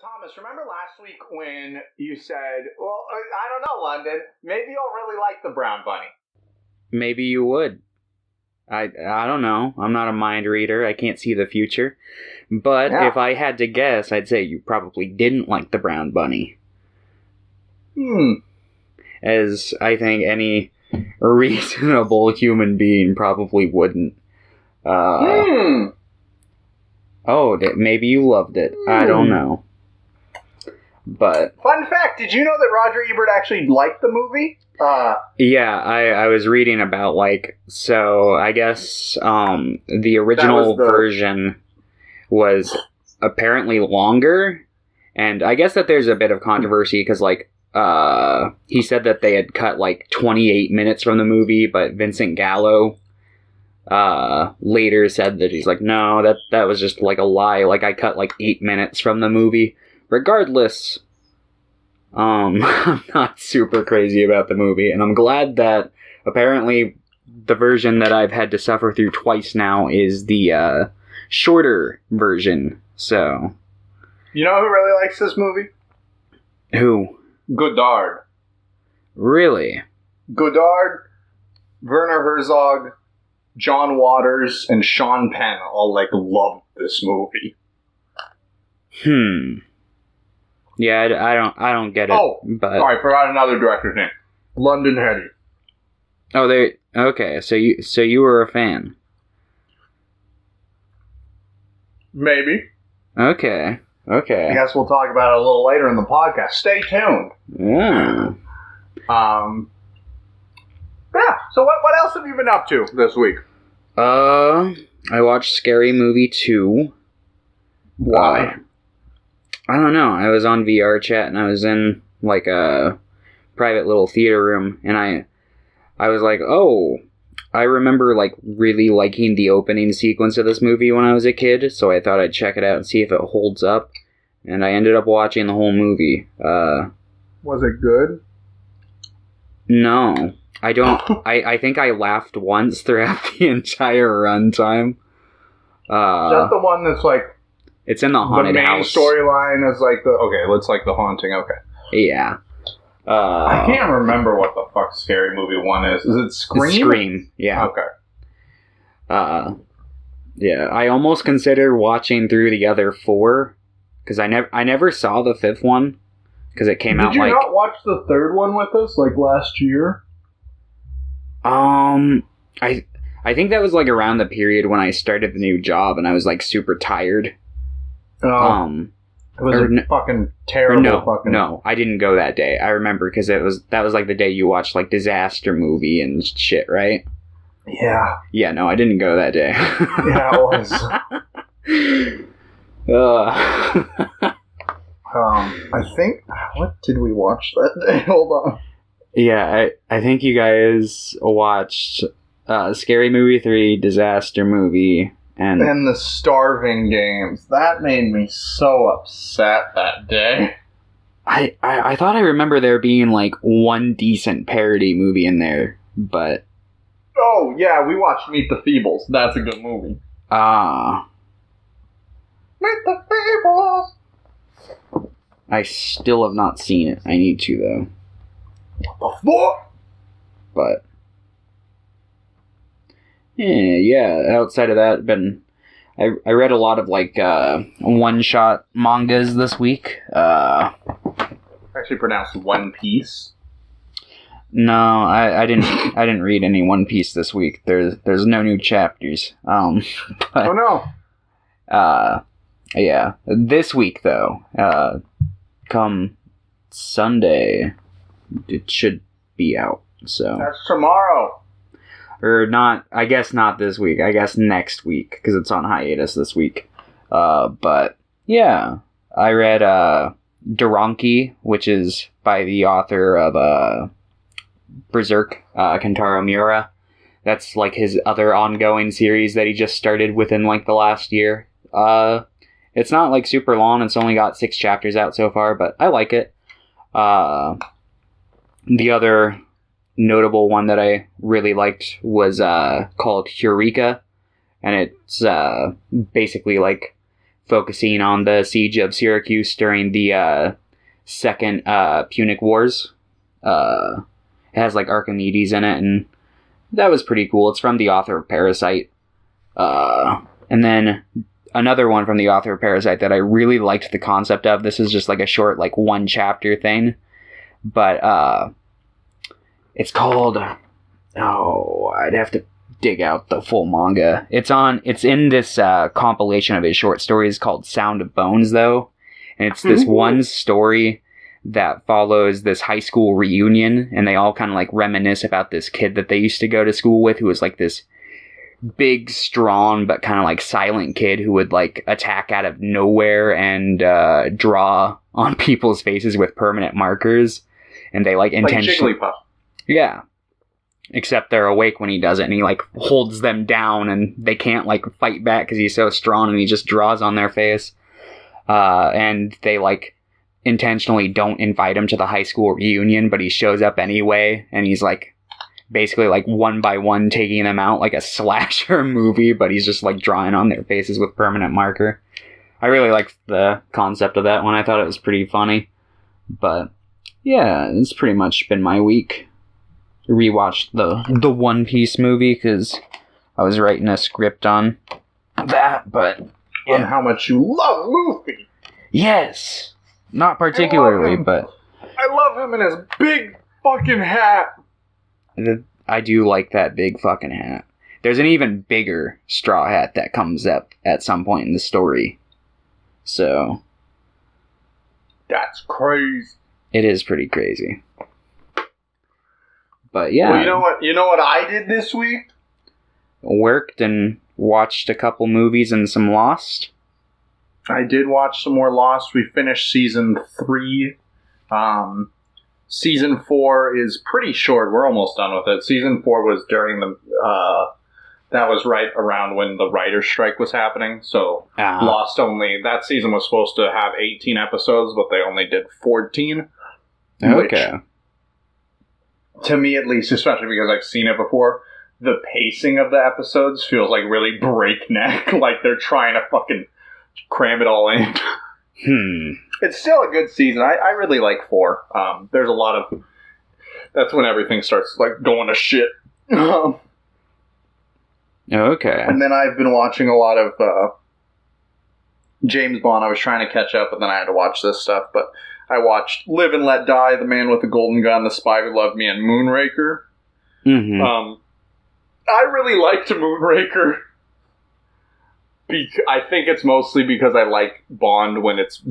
Thomas, remember last week when you said, well, I don't know, London, maybe you'll really like the brown bunny. Maybe you would. I don't know. I'm not a mind reader. I can't see the future. But if I had to guess, I'd say you probably didn't like the brown bunny. As I think any reasonable human being probably wouldn't. Oh, maybe you loved it. I don't know. But fun fact, did you know that Roger Ebert actually liked the movie? Yeah, I was reading about, so I guess the original version was apparently longer, and I guess that there's a bit of controversy, because, he said that they had cut, 28 minutes from the movie, but Vincent Gallo later said that he's no, that was just, a lie, I cut, 8 minutes from the movie. Regardless, I'm not super crazy about the movie, and I'm glad that apparently the version that I've had to suffer through twice now is the shorter version, so... You know who really likes this movie? Who? Godard. Really? Godard, Werner Herzog, John Waters, and Sean Penn all, loved this movie. Yeah, I don't get it. Oh, but sorry, I forgot another director's name. London Hetty. Oh, okay. So you were a fan. Maybe. Okay. I guess we'll talk about it a little later in the podcast. Stay tuned. Yeah. Yeah. So what else have you been up to this week? I watched Scary Movie 2. Why? I don't know. I was on VR chat and I was in a private little theater room, and I was like, oh, I remember really liking the opening sequence of this movie when I was a kid, so I thought I'd check it out and see if it holds up, and I ended up watching the whole movie. Was it good? No. I don't... I think I laughed once throughout the entire runtime. Is that the one that's it's in the haunted house. The main storyline is the haunting, okay. Yeah. I can't remember what the fuck Scary Movie 1 is. Is it Scream? It's Scream, yeah. Okay. Yeah, I almost considered watching through the other 4, because I never saw the 5th one, because it came out Did you not watch the 3rd one with us, last year? I think that was, around the period when I started the new job, and I was, super tired. It was a fucking terrible No, I didn't go that day. I remember, because that was the day you watched, Disaster Movie and shit, right? Yeah. Yeah, no, I didn't go that day. Yeah, it was. I think... What did we watch that day? Hold on. Yeah, I think you guys watched Scary Movie 3, Disaster Movie... And the Starving Games. That made me so upset that day. I thought I remember there being one decent parody movie in there, but... Oh, yeah, we watched Meet the Feebles. That's a good movie. Meet the Feebles! I still have not seen it. I need to, though. What the fuck? But... Yeah, outside of that, I read a lot of one-shot mangas this week. Actually pronounced One Piece. No, I didn't read any One Piece this week. There's no new chapters. But, oh no. Yeah. This week though, come Sunday, it should be out. So that's tomorrow. Or not, I guess not this week. I guess next week, because it's on hiatus this week. But, yeah. I read Doranki, which is by the author of Berserk, Kentaro Miura. That's, his other ongoing series that he just started within, the last year. It's not, super long. It's only got 6 chapters out so far, but I like it. The other... notable one that I really liked was called Eureka, and it's basically focusing on the siege of Syracuse during the Second Punic Wars. It has like Archimedes in it, and that was pretty cool. It's from the author of Parasite. And then another one from the author of Parasite that I really liked the concept of. This is just like a short, like one chapter thing. But it's called... Oh, I'd have to dig out the full manga. It's in this compilation of his short stories called Sound of Bones, though. And it's this one story that follows this high school reunion, and they all kind of like reminisce about this kid that they used to go to school with, who was like this big, strong, but kind of like silent kid who would like attack out of nowhere and draw on people's faces with permanent markers. And they like intentionally... Like Jigglypuff. Yeah. Except they're awake when he does it, and he like holds them down, and they can't like fight back because he's so strong, and he just draws on their face. And they like intentionally don't invite him to the high school reunion, but he shows up anyway, and he's like basically like one by one taking them out like a slasher movie, but he's just like drawing on their faces with permanent marker. I really liked the concept of that one. I thought it was pretty funny. But yeah, it's pretty much been my week. Rewatched the One Piece movie because I was writing a script on that, but yeah. On how much you love Luffy. Yes, not particularly, but I love him in his big fucking hat. I do like that big fucking hat. There's an even bigger straw hat that comes up at some point in the story. So that's crazy. It is pretty crazy. But yeah. Well, you know what I did this week? Worked and watched a couple movies and some Lost. I did watch some more Lost. We finished season 3. Season 4 is pretty short. We're almost done with it. Season 4 was during the... that was right around when the writer's strike was happening. So Lost only... That season was supposed to have 18 episodes, but they only did 14. Okay. Which, to me at least, especially because I've seen it before, the pacing of the episodes feels like really breakneck. Like they're trying to fucking cram it all in. It's still a good season. I really like 4. There's a lot of... That's when everything starts like going to shit. Okay. And then I've been watching a lot of James Bond. I was trying to catch up, but then I had to watch this stuff. But I watched Live and Let Die, The Man with the Golden Gun, The Spy Who Loved Me, and Moonraker. Mm-hmm. I really liked Moonraker. I think it's mostly because I like Bond when it's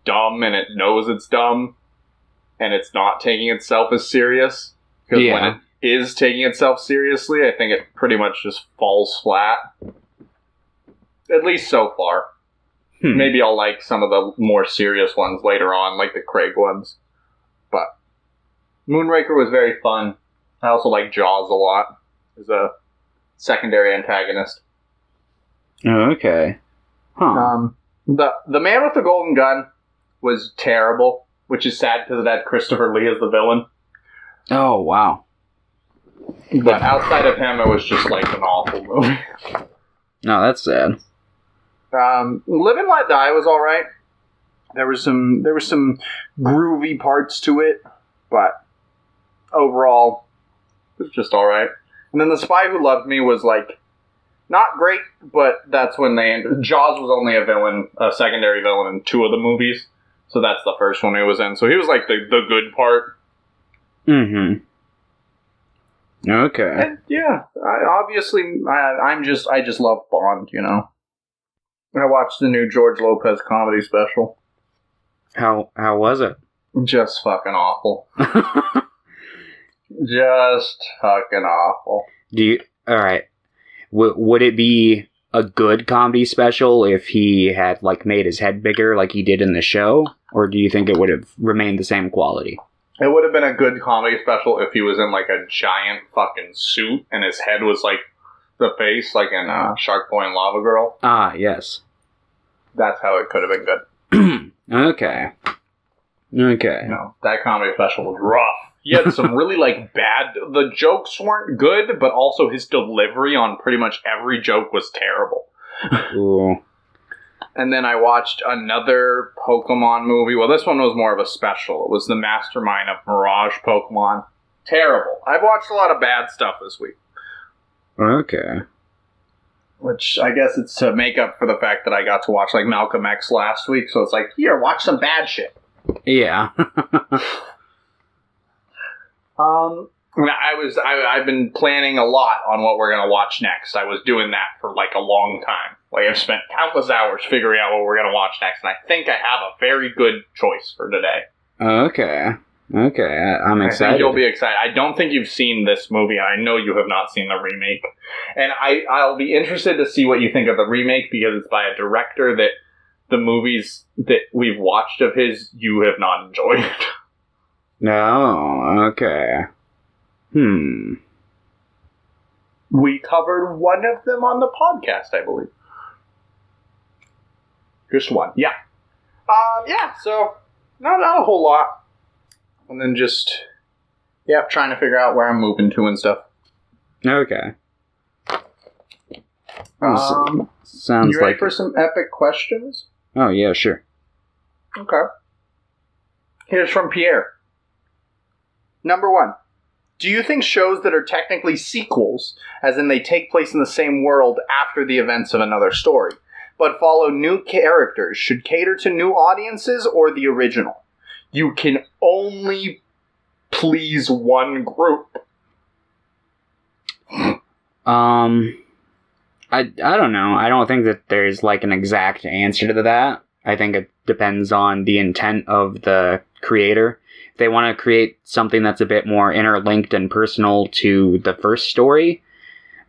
dumb and it knows it's dumb and it's not taking itself as serious. Because when it is taking itself seriously, I think it pretty much just falls flat. At least so far. Maybe I'll like some of the more serious ones later on, like the Craig ones. But Moonraker was very fun. I also like Jaws a lot as a secondary antagonist. Oh, okay. Huh. The Man with the Golden Gun was terrible, which is sad because it had Christopher Lee as the villain. Oh, wow. But outside of him, it was just like an awful movie. No, that's sad. Live and Let Die was alright. There was some groovy parts to it, but overall, it was just alright. And then The Spy Who Loved Me was like, not great, but that's when they ended. Jaws was only a secondary villain in 2 of the movies, so that's the first one he was in. So he was like the good part. Mm-hmm. Okay. And yeah, I just love Bond, you know. I watched the new George Lopez comedy special. How was it? Just fucking awful. Just fucking awful. Alright. Would it be a good comedy special if he had like made his head bigger like he did in the show? Or do you think it would have remained the same quality? It would have been a good comedy special if he was in like a giant fucking suit and his head was like the face, like in Shark Boy and Lava Girl. Ah, yes. That's how it could have been good. Okay. No, that comedy special was rough. He had some really like bad... The jokes weren't good, but also his delivery on pretty much every joke was terrible. Ooh. And then I watched another Pokemon movie. Well, this one was more of a special. It was the Mastermind of Mirage Pokemon. Terrible. I've watched a lot of bad stuff this week. Okay. Which, I guess it's to make up for the fact that I got to watch, like, Malcolm X last week. So it's like, here, watch some bad shit. Yeah. I've been planning a lot on what we're going to watch next. I was doing that for, like, a long time. Like, I've spent countless hours figuring out what we're going to watch next, and I think I have a very good choice for today. Okay. I'm excited. I think you'll be excited. I don't think you've seen this movie. I know you have not seen the remake. And I'll be interested to see what you think of the remake, because it's by a director that the movies that we've watched of his, you have not enjoyed. No, okay. We covered one of them on the podcast, I believe. Just one. Yeah. So not a whole lot. And then just, trying to figure out where I'm moving to and stuff. Okay. Sounds you ready for some epic questions? Oh, yeah, sure. Okay. Here's from Pierre. Number 1. Do you think shows that are technically sequels, as in they take place in the same world after the events of another story, but follow new characters, should cater to new audiences or the original? You can only please one group. I don't know. I don't think that there's like an exact answer to that. I think it depends on the intent of the creator. If they want to create something that's a bit more interlinked and personal to the first story,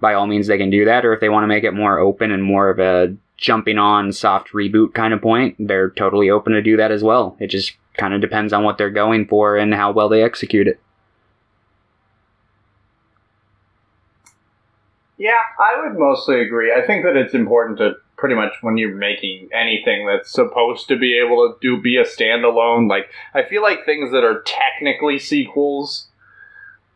by all means they can do that. Or if they want to make it more open and more of a jumping on soft reboot kind of point, they're totally open to do that as well. It just kind of depends on what they're going for and how well they execute it. Yeah, I would mostly agree. I think that it's important to pretty much, when you're making anything that's supposed to be able to be a standalone, like, I feel like things that are technically sequels,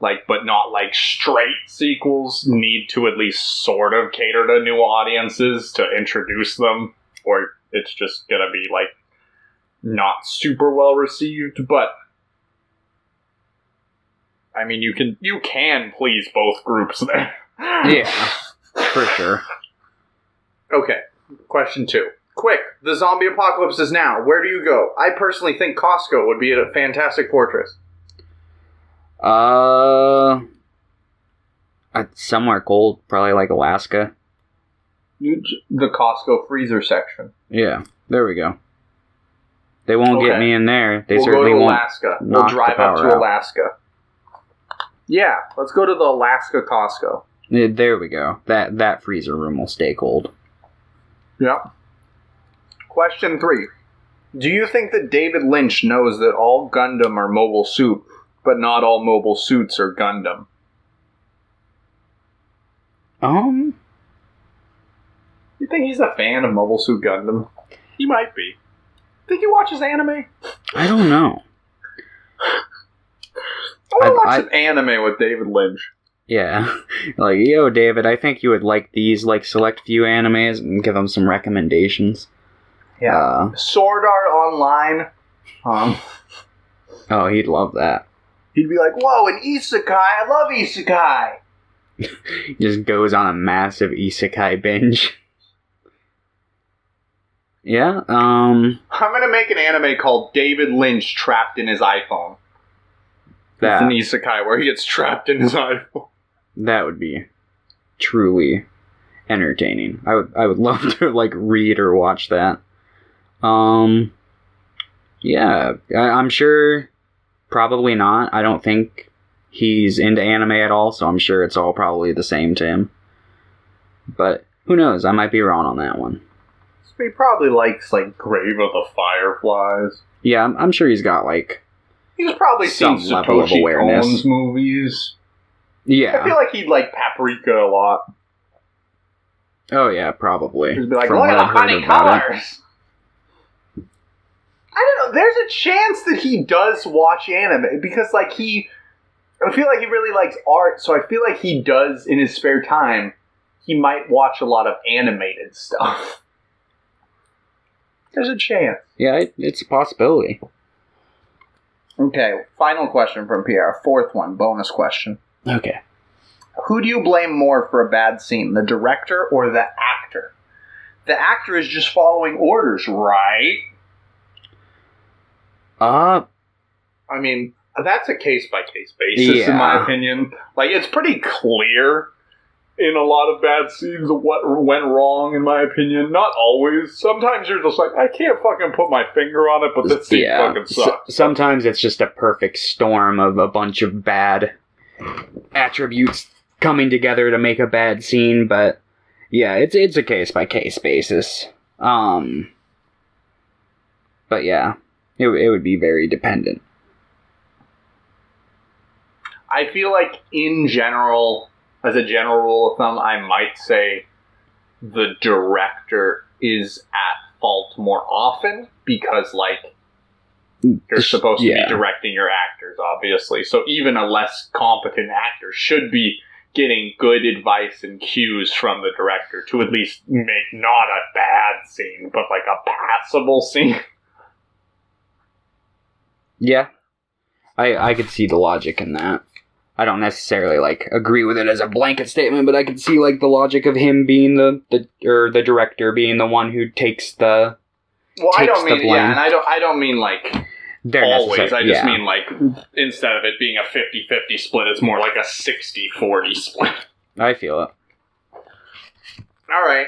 like, but not like straight sequels, need to at least sort of cater to new audiences to introduce them, or it's just gonna be like not super well received. But I mean, you can please both groups there. Yeah, for sure. Okay, question 2. Quick, the zombie apocalypse is now. Where do you go? I personally think Costco would be a fantastic fortress. Somewhere cold, probably like Alaska. The Costco freezer section. Yeah, there we go. They won't get me in there. We'll certainly go to won't. Alaska. We'll drive up to Alaska. Yeah, let's go to the Alaska Costco. Yeah, there we go. That freezer room will stay cold. Yeah. Question 3. Do you think that David Lynch knows that all Gundam are mobile suit, but not all mobile suits are Gundam? You think he's a fan of Mobile Suit Gundam? He might be. Think he watches anime? I don't know. I want to watch some anime with David Lynch. Yeah. Like, yo, David, I think you would like these, like, select few animes, and give them some recommendations. Yeah. Sword Art Online. Oh, he'd love that. He'd be like, whoa, an isekai! I love isekai! He just goes on a massive isekai binge. Yeah, I'm gonna make an anime called David Lynch Trapped in His iPhone. It's an isekai where he gets trapped in his iPhone. That would be truly entertaining. I would love to, like, read or watch that. Yeah, I'm sure probably not. I don't think he's into anime at all, so I'm sure it's all probably the same to him. But who knows? I might be wrong on that one. He probably likes, like, Grave of the Fireflies. Yeah, I'm sure he's got, like, he's probably seen Satoshi Kon's movies. Yeah. I feel like he'd like Paprika a lot. Oh, yeah, probably. He'd be like, look at the funny colors! I don't know, there's a chance that he does watch anime, because, like, I feel like he really likes art, so I feel like he does, in his spare time, he might watch a lot of animated stuff. There's a chance. Yeah, it's a possibility. Okay, final question from Pierre. Fourth one, bonus question. Okay. Who do you blame more for a bad scene, the director or the actor? The actor is just following orders, right? I mean, that's a case-by-case basis, in my opinion. Like, it's pretty clear in a lot of bad scenes of what went wrong, in my opinion. Not always. Sometimes you're just like, I can't fucking put my finger on it, but this scene fucking sucks. Sometimes it's just a perfect storm of a bunch of bad attributes coming together to make a bad scene, but yeah, it's a case-by-case basis. But yeah, it would be very dependent. I feel like, in general, as a general rule of thumb, I might say the director is at fault more often because, like, you're supposed to be directing your actors, obviously. So even a less competent actor should be getting good advice and cues from the director to at least make not a bad scene, but like a passable scene. Yeah. I could see the logic in that. I don't necessarily, like, agree with it as a blanket statement, but I could see, like, the logic of him being the director being the one who takes the I don't mean, yeah, and I don't mean, like, always. I just mean, like, instead of it being a 50-50 split, it's more like a 60-40 split. I feel it. All right.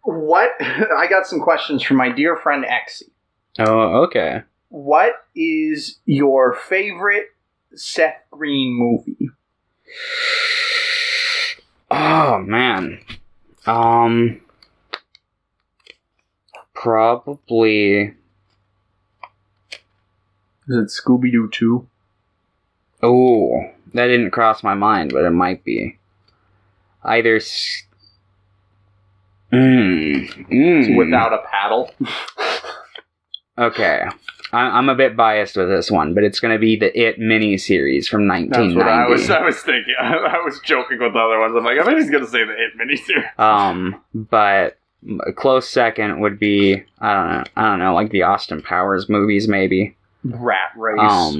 I got some questions from my dear friend Exy. Oh, okay. What is your favorite Seth Green movie? Oh, man. Probably... Is it Scooby-Doo 2? Oh, that didn't cross my mind, but it might be. Either... Without a paddle? Okay. I'm a bit biased with this one, but it's going to be the It miniseries from 1990. That's what I was thinking. I was joking with the other ones. I'm like, I bet he's going to say the It miniseries. But a close second would be, I don't know, like the Austin Powers movies, maybe. Rat Race.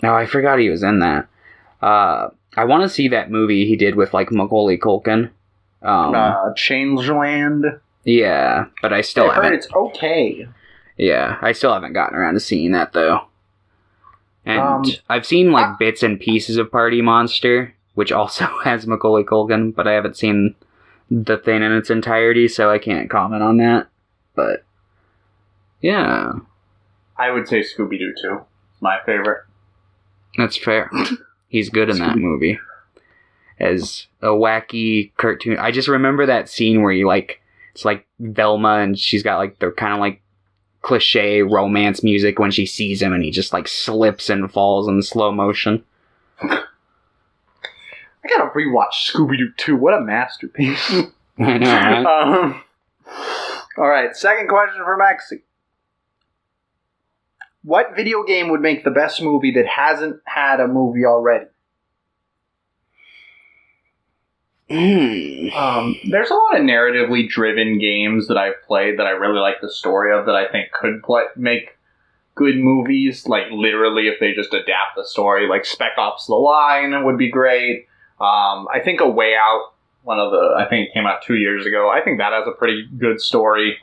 No, I forgot he was in that. I want to see that movie he did with, like, Macaulay Culkin. Changeland. Yeah, but I still haven't. I heard it's okay. Yeah, I still haven't gotten around to seeing that, though. And I've seen, like, bits and pieces of Party Monster, which also has Macaulay Culkin, but I haven't seen the thing in its entirety, so I can't comment on that. But, yeah. I would say Scooby-Doo 2. My favorite. That's fair. He's good in that movie. As a wacky cartoon. I just remember that scene where he, like, it's like Velma and she's got, like, the kind of, like, cliche romance music when she sees him and he just, like, slips and falls in slow motion. I gotta rewatch Scooby-Doo 2. What a masterpiece. I know, right? Alright, second question for Maxie. What video game would make the best movie that hasn't had a movie already? There's a lot of narratively driven games that I've played that I really like the story of that I think could make good movies. Like, literally, if they just adapt the story. Like, Spec Ops The Line would be great. I think A Way Out, I think it came out 2 years ago. I think that has a pretty good story.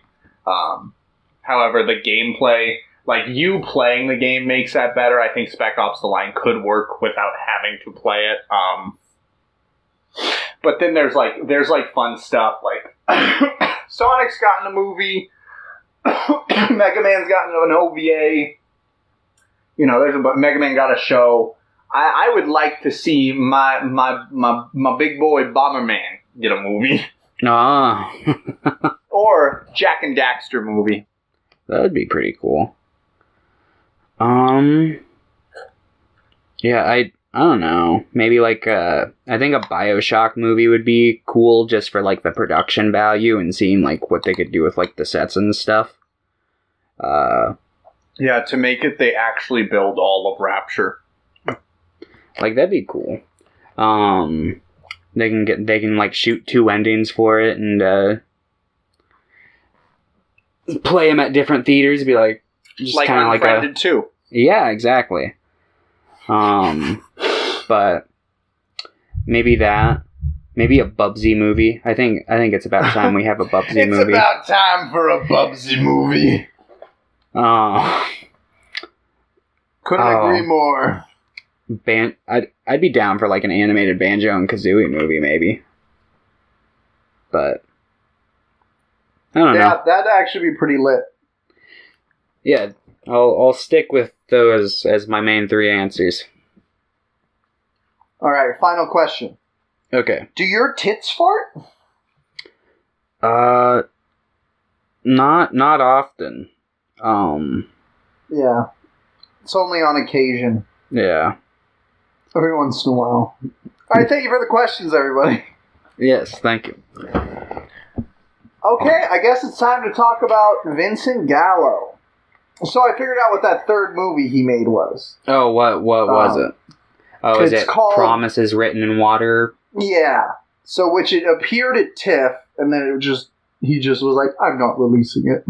However, the gameplay, like, you playing the game makes that better. I think Spec Ops The Line could work without having to play it. But then there's fun stuff, like Sonic's gotten a movie, Mega Man's gotten an OVA, you know, Mega Man got a show. I would like to see my big boy Bomberman get a movie. Or Jak and Daxter movie. That would be pretty cool. Yeah, I don't know. Maybe, like, I think a BioShock movie would be cool just for, like, the production value and seeing, like, what they could do with, like, the sets and stuff. Yeah, to make it, they actually build all of Rapture. Like, that'd be cool. They can, like, shoot 2 endings for it and, play them at different theaters. Be like, just like kind of like Unfriended too. Yeah, exactly. But maybe that. Maybe a Bubsy movie. I think it's about time we have a Bubsy movie. It's about time for a Bubsy movie. Couldn't agree more. I'd be down for like an animated Banjo and Kazooie movie, maybe. But I don't know. Yeah, that'd actually be pretty lit. Yeah, I'll stick with those as my main 3 answers. All right, final question. Okay. Do your tits fart? Not often. Yeah. It's only on occasion. Yeah. Every once in a while. Alright, thank you for the questions, everybody. Yes, thank you. Okay, I guess it's time to talk about Vincent Gallo. So I figured out what that third movie he made was. Oh, what was it? Oh, is it called Promises Written in Water? Yeah. So, which it appeared at TIFF, and then he just was like, I'm not releasing it.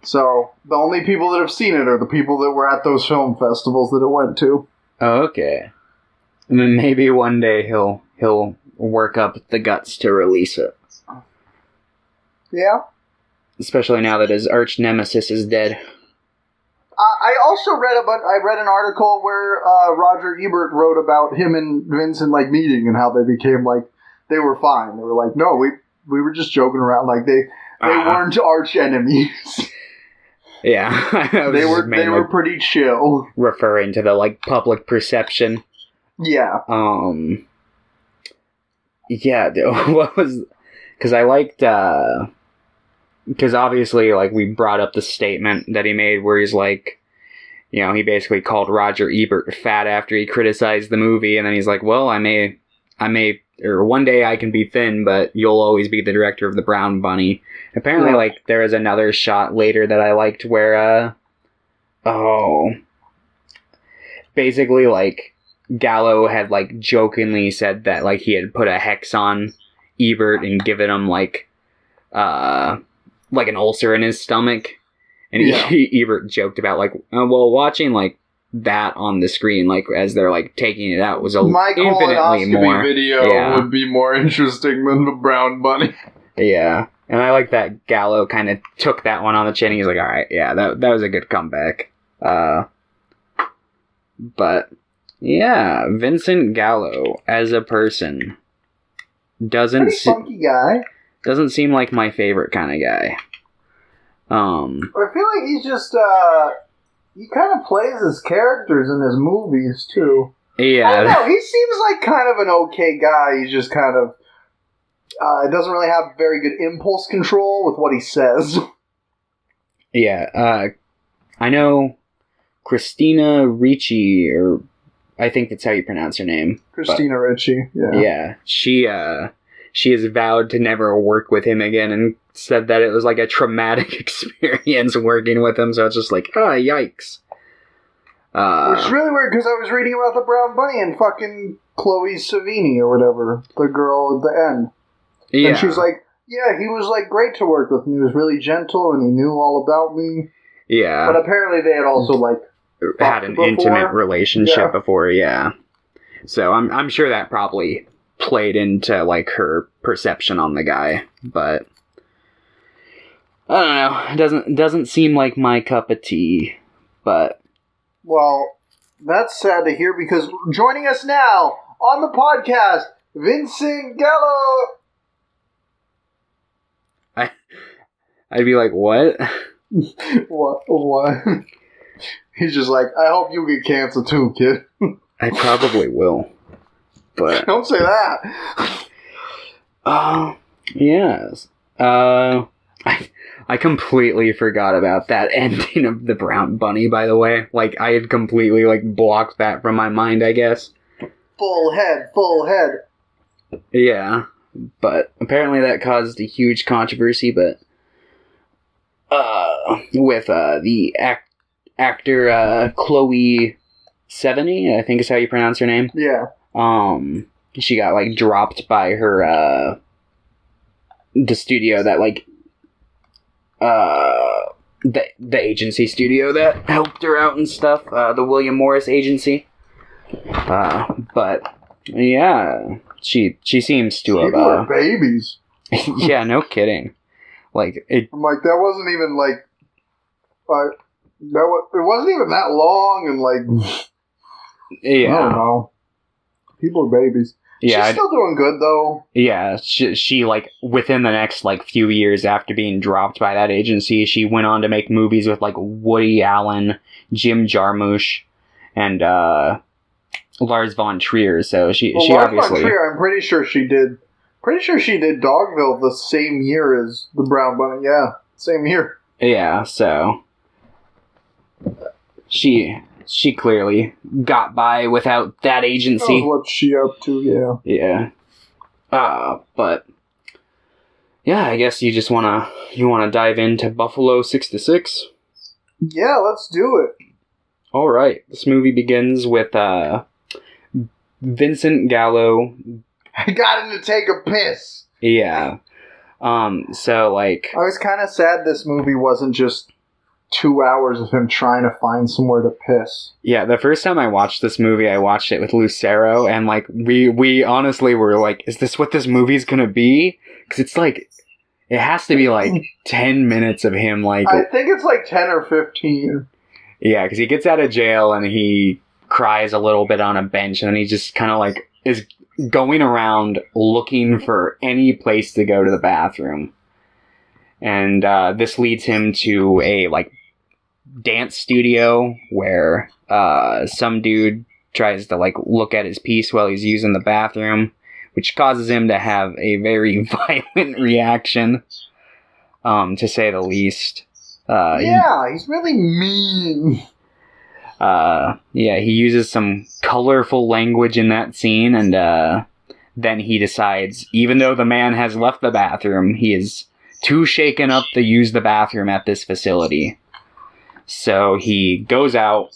So, the only people that have seen it are the people that were at those film festivals that it went to. Oh, okay. And then maybe one day he'll work up the guts to release it. Yeah. Especially now that his arch nemesis is dead. I also read an article where Roger Ebert wrote about him and Vincent like meeting and how they became like they were fine. They were like, no, we were just joking around. Like they weren't arch enemies. Yeah, they were pretty chill. Referring to the like public perception. Yeah. Yeah. What was? Because I liked. Because obviously, like, we brought up the statement that he made where he's like, you know, he basically called Roger Ebert fat after he criticized the movie, and then he's like, well, I may, or one day I can be thin, but you'll always be the director of The Brown Bunny. Apparently, like, there is another shot later that I liked where, basically, like, Gallo had, like, jokingly said that, like, he had put a hex on Ebert and given him, like an ulcer in his stomach, and Ebert joked about like, well, watching like that on the screen, like as they're like taking it out, was infinitely more. Video would be more interesting than the Brown Bunny. Yeah, and I like that Gallo kind of took that one on the chin. He's like, all right, yeah, that was a good comeback. But yeah, Vincent Gallo as a person pretty funky guy. Doesn't seem like my favorite kind of guy. I feel like he's just, he kind of plays his characters in his movies, too. Yeah. I don't know, he seems like kind of an okay guy. He's just kind of, doesn't really have very good impulse control with what he says. Yeah, I know Christina Ricci, or I think that's how you pronounce her name. Christina Ricci, yeah. Yeah, she has vowed to never work with him again and said that it was like a traumatic experience working with him, so it's just like, yikes. It's really weird because I was reading about the Brown Bunny and fucking Chloe Savini or whatever, the girl at the end. Yeah. And she was like, yeah, he was like great to work with and he was really gentle and he knew all about me. Yeah. But apparently they had also like had an intimate relationship before, yeah. So I'm sure that probably played into like her perception on the guy, but I don't know. It doesn't seem like my cup of tea, but well, that's sad to hear because joining us now on the podcast, Vincent Gallo. I'd be like, what? What? He's just like, I hope you get cancer too, kid. I probably will. But don't say that. Yes. I completely forgot about that ending of the Brown Bunny, by the way. Like, I had completely, like, blocked that from my mind, I guess. Full head. Yeah. But apparently that caused a huge controversy, but with the actor Chloe Sevigny, I think is how you pronounce her name. Yeah. She got, like, dropped by her, the studio that, like, the agency studio that helped her out and stuff, the William Morris agency. But yeah, she seems to have. People are babies. Yeah, no kidding. Like it. I'm like, that wasn't even like. It wasn't even that long, and like. Yeah. I don't know. People are babies. Yeah, she's still doing good though. Yeah, she like within the next like few years after being dropped by that agency, she went on to make movies with like Woody Allen, Jim Jarmusch, and Lars von Trier. So she Lars obviously. Von Trier, I'm pretty sure she did. Pretty sure she did Dogville the same year as the Brown Bunny. Yeah, same year. Yeah, so she clearly got by without that agency. What's she up to? Yeah. Yeah. But yeah, I guess you wanna dive into Buffalo 66. Yeah, let's do it. All right. This movie begins with Vincent Gallo. I got him to take a piss. Yeah. So like I was kind of sad this movie wasn't just 2 hours of him trying to find somewhere to piss. Yeah, the first time I watched this movie, I watched it with Lucero, and like we honestly were like, is this what this movie's gonna be? Because it's like it has to be like 10 minutes of him like. I think it's like 10 or 15. Yeah, because he gets out of jail and he cries a little bit on a bench, and then he just kind of like is going around looking for any place to go to the bathroom. And this leads him to a like dance studio where some dude tries to like look at his piece while he's using the bathroom, which causes him to have a very violent reaction, to say the least. He's really mean. Yeah, he uses some colorful language in that scene, and then he decides, even though the man has left the bathroom, he is too shaken up to use the bathroom at this facility. So he goes out,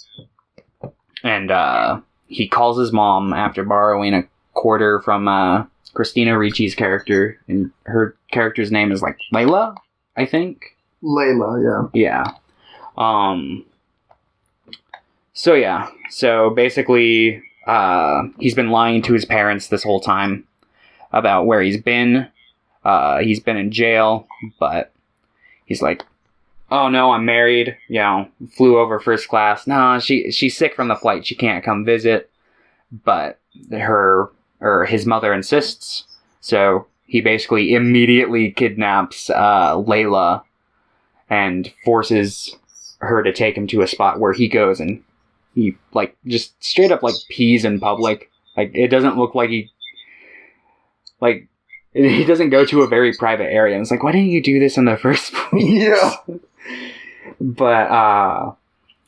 and he calls his mom after borrowing a quarter from Christina Ricci's character, and her character's name is like Layla, I think. Layla, yeah. Yeah. So basically, he's been lying to his parents this whole time about where he's been. He's been in jail, but he's like, oh no, I'm married, flew over first class. No, she's sick from the flight, she can't come visit. But his mother insists, so he basically immediately kidnaps Layla and forces her to take him to a spot where he goes, and he like just straight up like pees in public. Like it doesn't look like he doesn't go to a very private area. And it's like, why didn't you do this in the first place? Yeah. But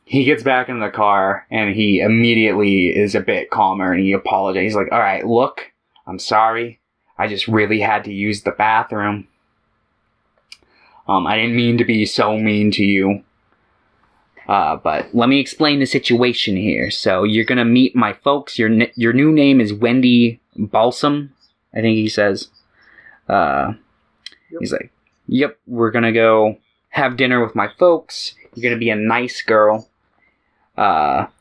he gets back in the car and he immediately is a bit calmer and he apologizes. He's like, all right, look, I'm sorry. I just really had to use the bathroom. I didn't mean to be so mean to you. But let me explain the situation here. So you're going to meet my folks. Your new name is Wendy Balsam, I think he says. Yep. He's like, yep, we're going to go have dinner with my folks. You're going to be a nice girl.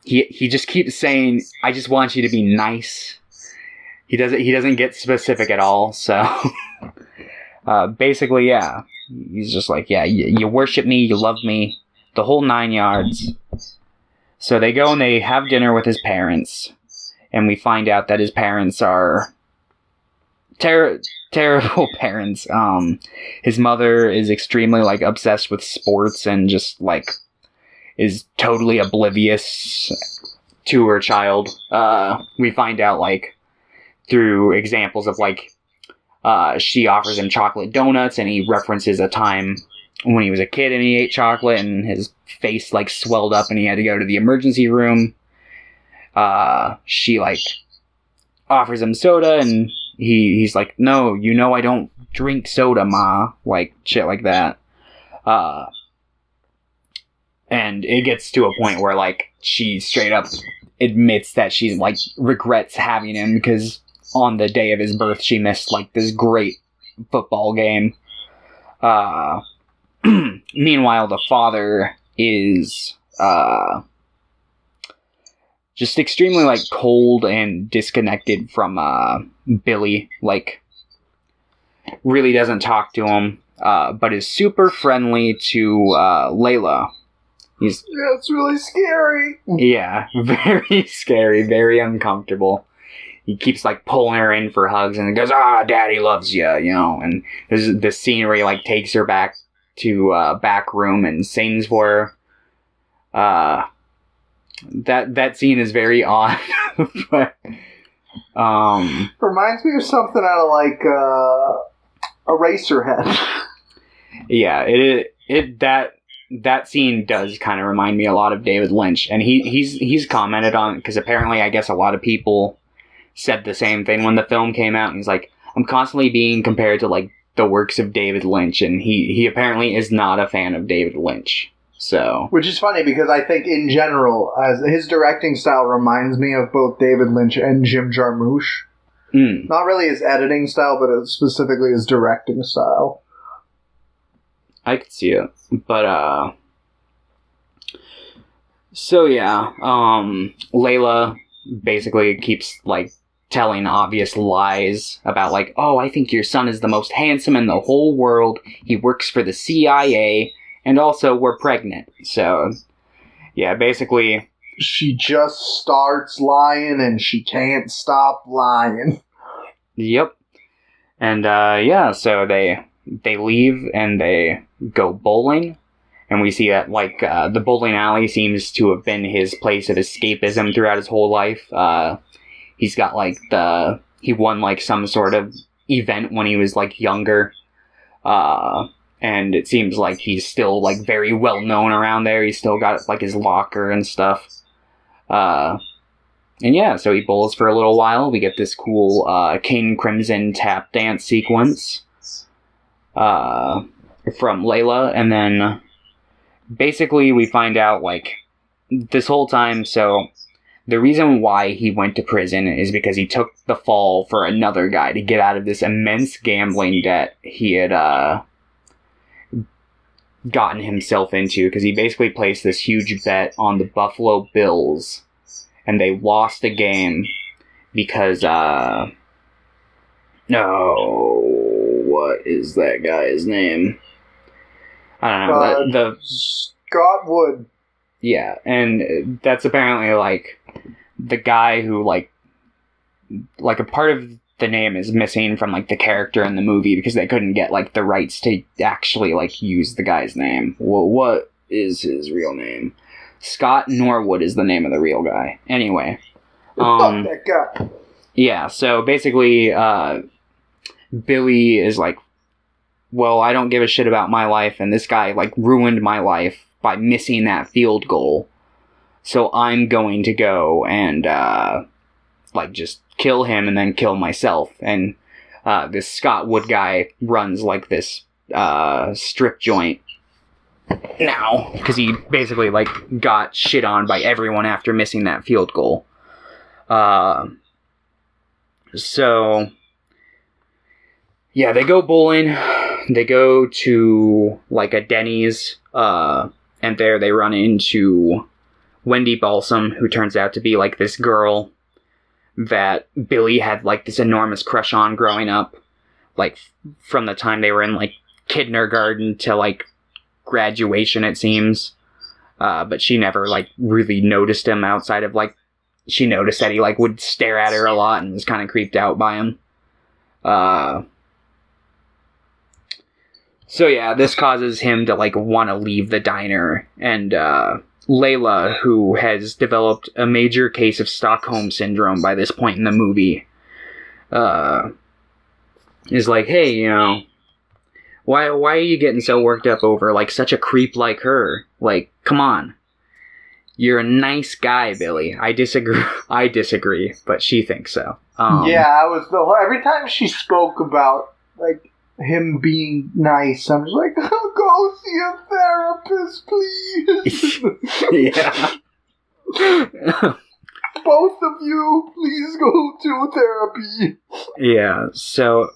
He just keeps saying, I just want you to be nice. He doesn't get specific at all. So basically, yeah, he's just like, yeah, you worship me, you love me, the whole 9 yards. So they go and they have dinner with his parents, and we find out that his parents are terrible parents. His mother is extremely like obsessed with sports and just like is totally oblivious to her child. We find out like through examples of like she offers him chocolate donuts, and he references a time when he was a kid and he ate chocolate and his face like swelled up and he had to go to the emergency room. She like offers him soda and he's like, no, I don't drink soda, ma. Like shit like that. And it gets to a point where like she straight up admits that she like regrets having him because on the day of his birth she missed like this great football game. meanwhile, the father is just extremely like cold and disconnected from Billy. Like, really doesn't talk to him, but is super friendly to Layla. Yeah, it's really scary. Yeah, very scary, very uncomfortable. He keeps like pulling her in for hugs and goes, Daddy loves you, you know. And there's this scene where he like takes her back to back room and sings for her. That scene is very odd. But, reminds me of something out of like Eraserhead. Yeah, that scene does kind of remind me a lot of David Lynch, and he's commented on it because apparently I guess a lot of people said the same thing when the film came out, and he's like, I'm constantly being compared to like the works of David Lynch, and he apparently is not a fan of David Lynch. So, which is funny because I think in general, as his directing style reminds me of both David Lynch and Jim Jarmusch. Not really his editing style, but specifically his directing style. I could see it, but so yeah, Layla basically keeps like telling obvious lies about like, oh, I think your son is the most handsome in the whole world. He works for the CIA, and also we're pregnant. So yeah, basically she just starts lying and she can't stop lying. Yep. And yeah, so they leave and they go bowling, and we see that like the bowling alley seems to have been his place of escapism throughout his whole life. He's got like he won like some sort of event when he was like younger, and it seems like he's still like very well known around there. He's still got like his locker and stuff. And yeah, so he bowls for a little while. We get this cool King Crimson tap dance sequence from Layla, and then basically we find out like this whole time, so the reason why he went to prison is because he took the fall for another guy to get out of this immense gambling debt he had gotten himself into, because he basically placed this huge bet on the Buffalo Bills, and they lost the game because, what is that guy's name? I don't know. Scott Wood. Yeah, and that's apparently, like, the guy who, like a part of the name is missing from, like, the character in the movie because they couldn't get, like, the rights to actually, like, use the guy's name. Well, what is his real name? Scott Norwood is the name of the real guy. Anyway. Fuck that guy. Yeah, so basically, Billy is like, well, I don't give a shit about my life, and this guy, like, ruined my life by missing that field goal. So I'm going to go and, like, just kill him and then kill myself. And, this Scott Wood guy runs, like, this, strip joint now, because he basically, like, got shit on by everyone after missing that field goal. So, yeah, they go bowling. They go to, like, a Denny's, and there they run into Wendy Balsam, who turns out to be, like, this girl that Billy had, like, this enormous crush on growing up, like, from the time they were in, like, kindergarten to, like, graduation, it seems. But she never, like, really noticed him outside of, like, she noticed that he, like, would stare at her a lot and was kind of creeped out by him. So yeah, this causes him to, like, want to leave the diner, and, Layla, who has developed a major case of Stockholm Syndrome by this point in the movie, is like, hey, you know, why are you getting so worked up over, like, such a creep like her? Like, come on. You're a nice guy, Billy. I disagree, but she thinks so. Yeah, every time she spoke about, like, him being nice, I'm just like, oh, go see a therapist, please. Yeah. Both of you, please go to therapy. Yeah, so,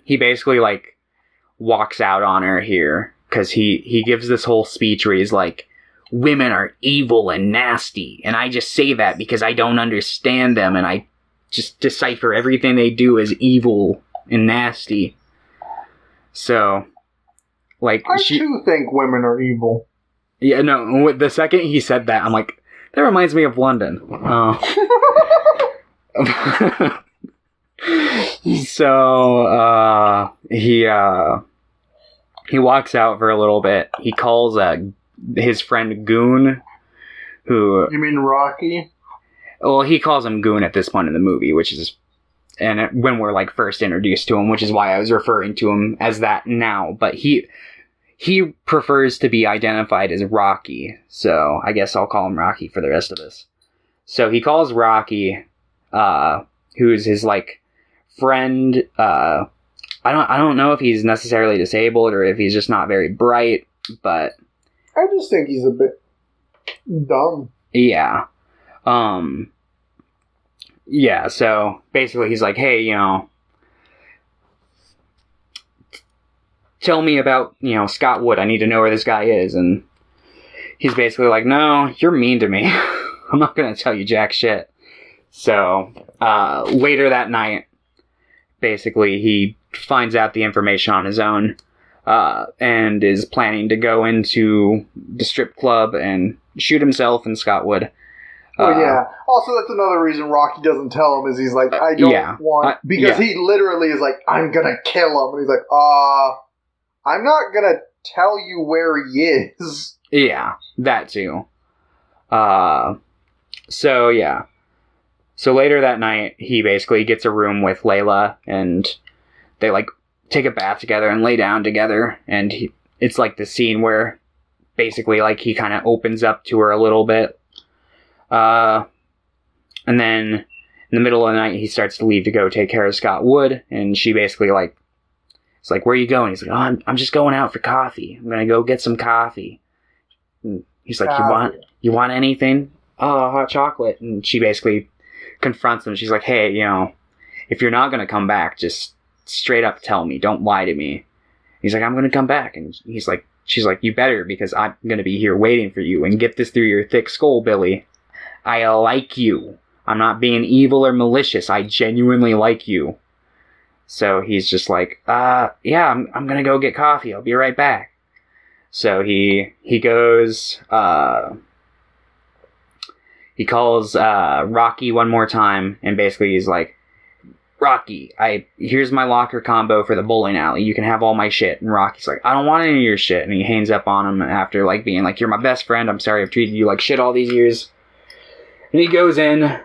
he basically, like, walks out on her here, because he gives this whole speech where he's like, women are evil and nasty, and I just say that because I don't understand them, and I just decipher everything they do as evil and nasty. So, like, I too think women are evil. Yeah, no, the second he said that, I'm like, that reminds me of London. So, he walks out for a little bit. He calls his friend Goon, who... You mean Rocky? Well, he calls him Goon at this point in the movie, which is... And when we're, like, first introduced to him, which is why I was referring to him as that now. But he prefers to be identified as Rocky, so I guess I'll call him Rocky for the rest of this. So he calls Rocky, who's his, like, friend. I don't know if he's necessarily disabled or if he's just not very bright, but... I just think he's a bit dumb. Yeah. Yeah, so basically he's like, hey, tell me about, Scott Wood. I need to know where this guy is. And he's basically like, no, you're mean to me. I'm not going to tell you jack shit. So, later that night, basically, he finds out the information on his own, and is planning to go into the strip club and shoot himself and Scott Wood. Yeah. Also, that's another reason Rocky doesn't tell him, is he's like, I don't want... Because he literally is like, I'm gonna kill him. And he's like, I'm not gonna tell you where he is. Yeah, that too. So, yeah. So later that night, he basically gets a room with Layla, and they, like, take a bath together and lay down together, and it's, like, the scene where basically, like, he kind of opens up to her a little bit. And then in the middle of the night, he starts to leave to go take care of Scott Wood, and she basically, like, it's like, where are you going? He's like, oh, I'm just going out for coffee. I'm gonna go get some coffee. And he's like, you want anything? Oh, hot chocolate. And she basically confronts him. She's like, hey, if you're not gonna come back, just straight up tell me. Don't lie to me. He's like, I'm gonna come back. And she's like, you better, because I'm gonna be here waiting for you. And get this through your thick skull, Billy. I like you. I'm not being evil or malicious. I genuinely like you. So he's just like, yeah, I'm gonna go get coffee. I'll be right back. So he goes, he calls Rocky one more time, and basically he's like, Rocky, here's my locker combo for the bowling alley. You can have all my shit. And Rocky's like, I don't want any of your shit. And he hangs up on him after, like, being like, you're my best friend. I'm sorry I've treated you like shit all these years. And he goes in,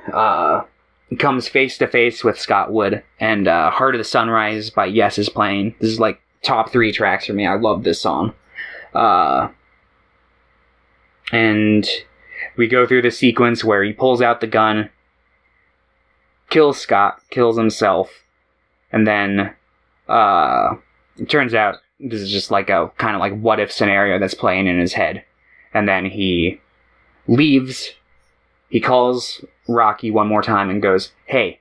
comes face to face with Scott Wood, and Heart of the Sunrise by Yes is playing. This is, like, top 3 tracks for me. I love this song. And we go through the sequence where he pulls out the gun, kills Scott, kills himself, and then it turns out this is just like a kind of like what if scenario that's playing in his head. And then he leaves. He calls Rocky one more time and goes, hey,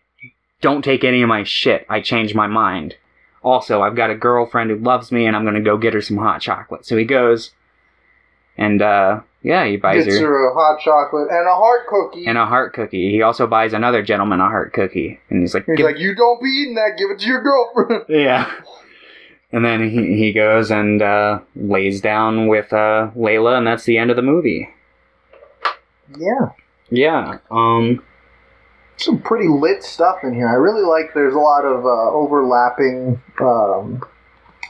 don't take any of my shit. I changed my mind. Also, I've got a girlfriend who loves me, and I'm going to go get her some hot chocolate. So he goes, and, he buys Gets her a hot chocolate and a heart cookie. And a heart cookie. He also buys another gentleman a heart cookie. And he's like, you don't be eating that. Give it to your girlfriend. Yeah. And then he goes and lays down with Layla, and that's the end of the movie. Yeah. Yeah. Some pretty lit stuff in here. I really like there's a lot of overlapping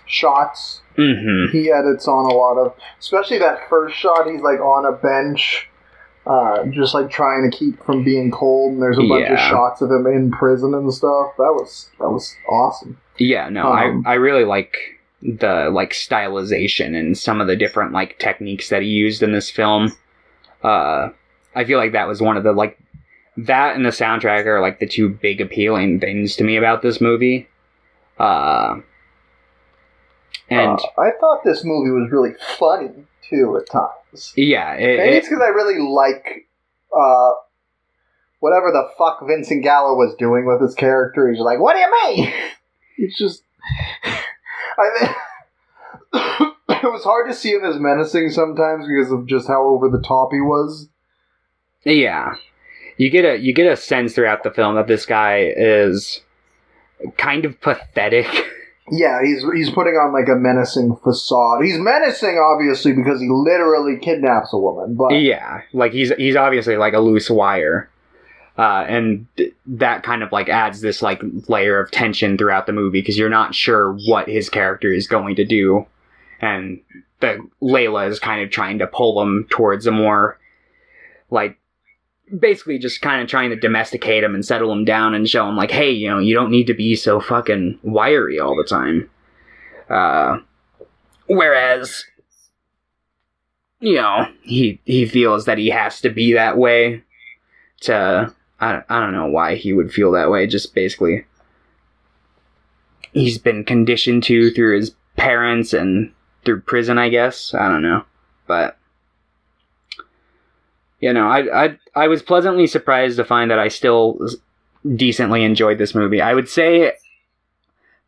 shots. Mm-hmm. He edits on a lot of, especially that first shot, he's like on a bench, just like trying to keep from being cold, and there's a bunch of shots of him in prison and stuff. That was awesome. Yeah, no, I really like the like stylization and some of the different like techniques that he used in this film. I feel like that was one of the like that and the soundtrack are like the 2 big appealing things to me about this movie. And I thought this movie was really funny too at times. Yeah, maybe it's because I really like whatever the fuck Vincent Gallo was doing with his character. He's like, "What do you mean?" It's just, it was hard to see him as menacing sometimes because of just how over the top he was. Yeah. You get a sense throughout the film that this guy is kind of pathetic. Yeah, he's putting on like a menacing facade. He's menacing, obviously, because he literally kidnaps a woman. But yeah, like he's obviously like a loose wire, and that kind of like adds this like layer of tension throughout the movie because you're not sure what his character is going to do, and Layla is kind of trying to pull him towards a more like. Basically just kind of trying to domesticate him and settle him down and show him like, hey, you know, you don't need to be so fucking wiry all the time. Whereas, you know, he feels that he has to be that way to, I don't know why he would feel that way, just basically he's been conditioned to through his parents and through prison, I guess. I don't know. But you know, I was pleasantly surprised to find that I still decently enjoyed this movie. I would say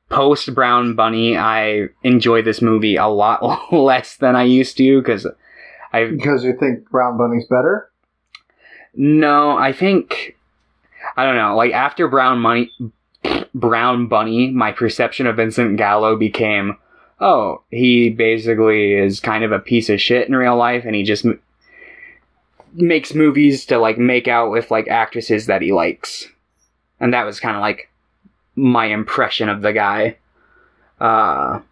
post Brown Bunny, I enjoy this movie a lot less than I used to because you think Brown Bunny's better? No, I don't know. Like after Brown Bunny, my perception of Vincent Gallo became, oh, he basically is kind of a piece of shit in real life, and he just makes movies to like make out with like actresses that he likes, and that was kind of like my impression of the guy. And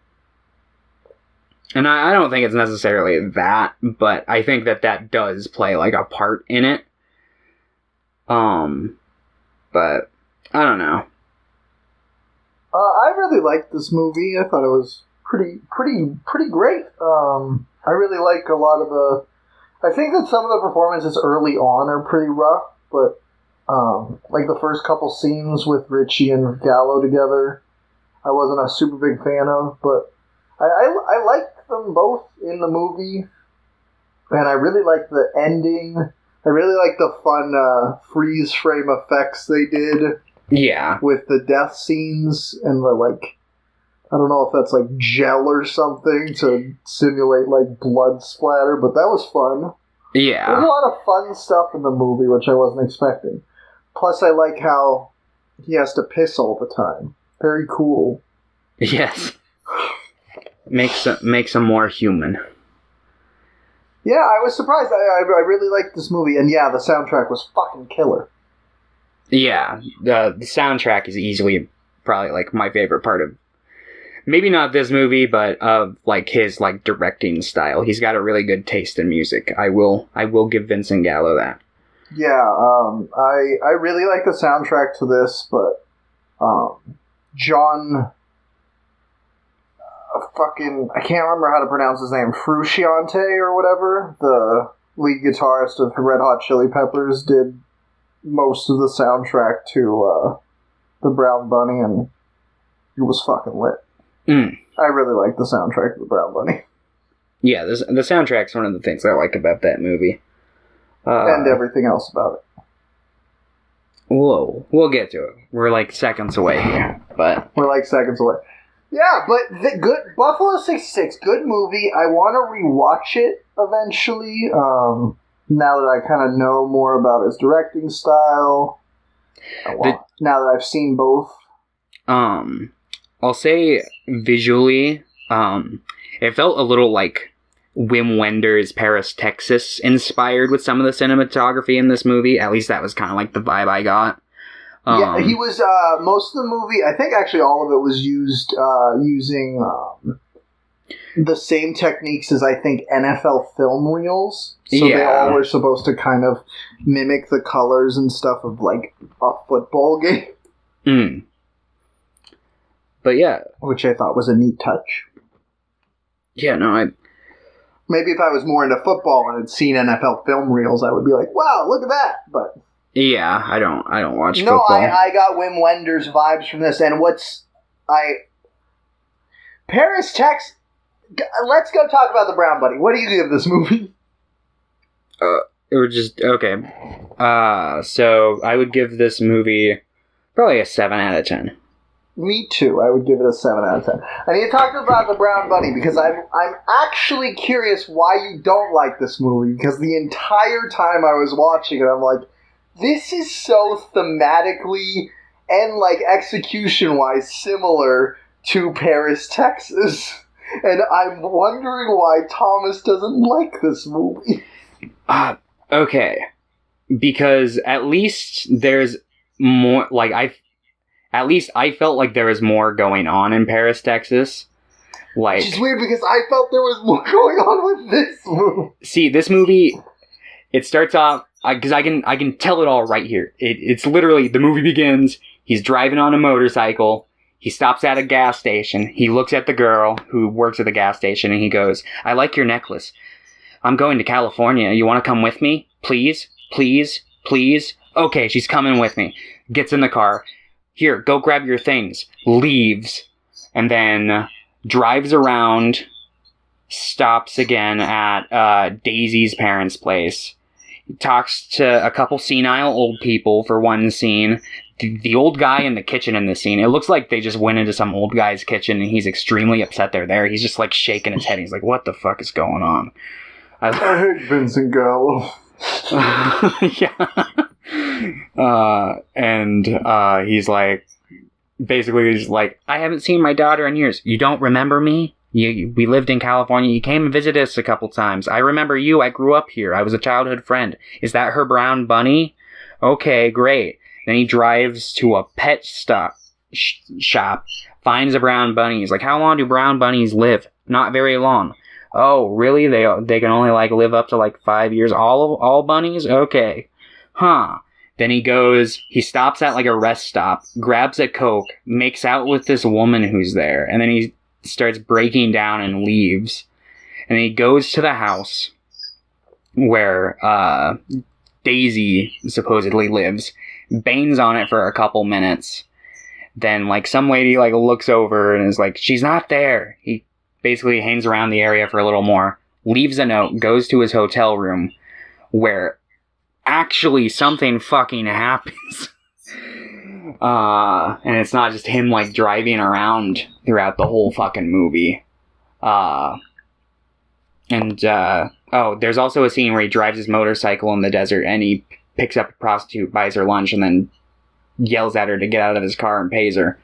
I don't think it's necessarily that, but I think that does play like a part in it. But I don't know. I really liked this movie. I thought it was pretty great. I really like a lot of the. I think that some of the performances early on are pretty rough, but like the first couple scenes with Richie and Gallo together, I wasn't a super big fan of, but I liked them both in the movie, and I really liked the ending. I really liked the fun freeze frame effects they did. Yeah. With the death scenes and the like. I don't know if that's like gel or something to simulate like blood splatter, but that was fun. Yeah. There's a lot of fun stuff in the movie, which I wasn't expecting. Plus, I like how he has to piss all the time. Very cool. Yes. Makes him more human. Yeah, I was surprised. I really liked this movie, and yeah, the soundtrack was fucking killer. Yeah, the soundtrack is easily probably like my favorite part of. Maybe not this movie, but of like his like directing style. He's got a really good taste in music. I will give Vincent Gallo that. Yeah, I really like the soundtrack to this, but John I can't remember how to pronounce his name, Frusciante or whatever, the lead guitarist of the Red Hot Chili Peppers, did most of the soundtrack to the Brown Bunny, and it was fucking lit. I really like the soundtrack of the Brown Bunny. Yeah, the soundtrack's one of the things I like about that movie. And everything else about it. Whoa, we'll get to it. We're like seconds away here, but... We're like seconds away. Yeah, but good Buffalo 66, good movie. I want to rewatch it eventually, now that I kind of know more about his directing style. Now that I've seen both. I'll say visually, it felt a little like Wim Wenders' Paris, Texas inspired with some of the cinematography in this movie. At least that was kind of like the vibe I got. Yeah, he was, most of the movie, I think actually all of it was using the same techniques as I think NFL film reels. So they all were supposed to kind of mimic the colors and stuff of like a football game. But yeah. Which I thought was a neat touch. Yeah, no, maybe if I was more into football and had seen NFL film reels, I would be like, wow, look at that. But yeah, I don't watch football. No, I got Wim Wenders vibes from this. And Paris, Texas. Let's go talk about the Brown Bunny. What do you give this movie? It was just okay. So I would give this movie probably a 7 out of 10. Me too. I would give it a 7 out of 10. I need to talk about the Brown Bunny because I'm actually curious why you don't like this movie, because the entire time I was watching it, I'm like, this is so thematically and like execution-wise similar to Paris, Texas. And I'm wondering why Thomas doesn't like this movie. Okay. Because at least there's more, like, I felt like there was more going on in Paris, Texas. Like, which is weird because I felt there was more going on with this movie. See, this movie, it starts off, because I can tell it all right here. It's literally, the movie begins, he's driving on a motorcycle, he stops at a gas station, he looks at the girl who works at the gas station, and he goes, I like your necklace. I'm going to California. You want to come with me? Please? Please? Please? Okay, she's coming with me. Gets in the car. Here, go grab your things. Leaves. And then drives around. Stops again at Daisy's parents' place. Talks to a couple senile old people for one scene. The old guy in the kitchen in this scene, it looks like they just went into some old guy's kitchen and he's extremely upset they're there. He's just like shaking his head. He's like, what the fuck is going on? I hate Vincent Gallo. Yeah. And he's like, basically he's like, I haven't seen my daughter in years. You don't remember me? We lived in California. You came and visited us a couple times. I remember you. I grew up here. I was a childhood friend. Is that her brown bunny? Okay, great. Then he drives to a pet shop, finds a brown bunny. He's like, how long do brown bunnies live? Not very long. Oh, really? They can only like live up to like 5 years. All bunnies? Okay. Huh. Then he stops at like a rest stop, grabs a Coke, makes out with this woman who's there, and then he starts breaking down and leaves. And he goes to the house where Daisy supposedly lives, bangs on it for a couple minutes. Then like some lady like looks over and is like, she's not there. He basically hangs around the area for a little more, leaves a note, goes to his hotel room where actually something fucking happens. And it's not just him like driving around throughout the whole fucking movie. There's also a scene where he drives his motorcycle in the desert and he picks up a prostitute, buys her lunch, and then yells at her to get out of his car and pays her.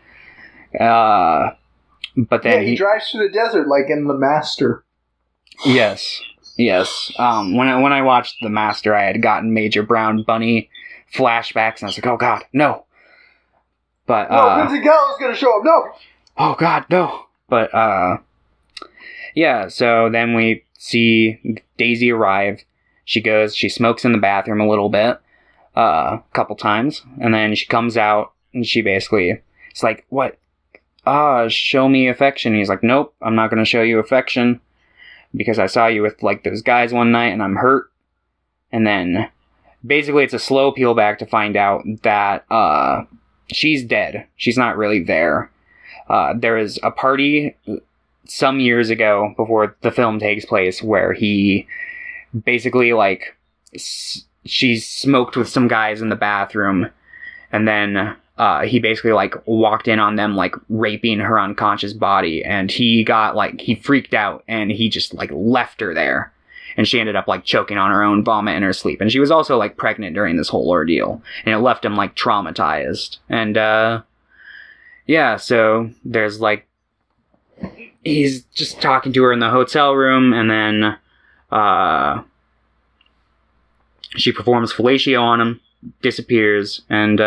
But then he drives through the desert like in The Master. Yes. When I watched The Master, I had gotten Major Brown Bunny flashbacks, and I was like, oh god, no. But Vincent Gallo's gonna show up. No. Oh god, no. But yeah. So then we see Daisy arrive. She smokes in the bathroom a little bit, a couple times, and then she comes out and she basically, it's like, what? Show me affection. He's like, nope, I'm not gonna show you affection because I saw you with like those guys one night and I'm hurt. And then basically it's a slow peel back to find out that she's dead. She's not really there. There is a party some years ago before the film takes place where he basically like she smoked with some guys in the bathroom, and then he basically like walked in on them like raping her unconscious body, and he freaked out and he just like left her there, and she ended up like choking on her own vomit in her sleep, and she was also like pregnant during this whole ordeal, and it left him like traumatized. And yeah, so there's like he's just talking to her in the hotel room, and then she performs fellatio on him, disappears, and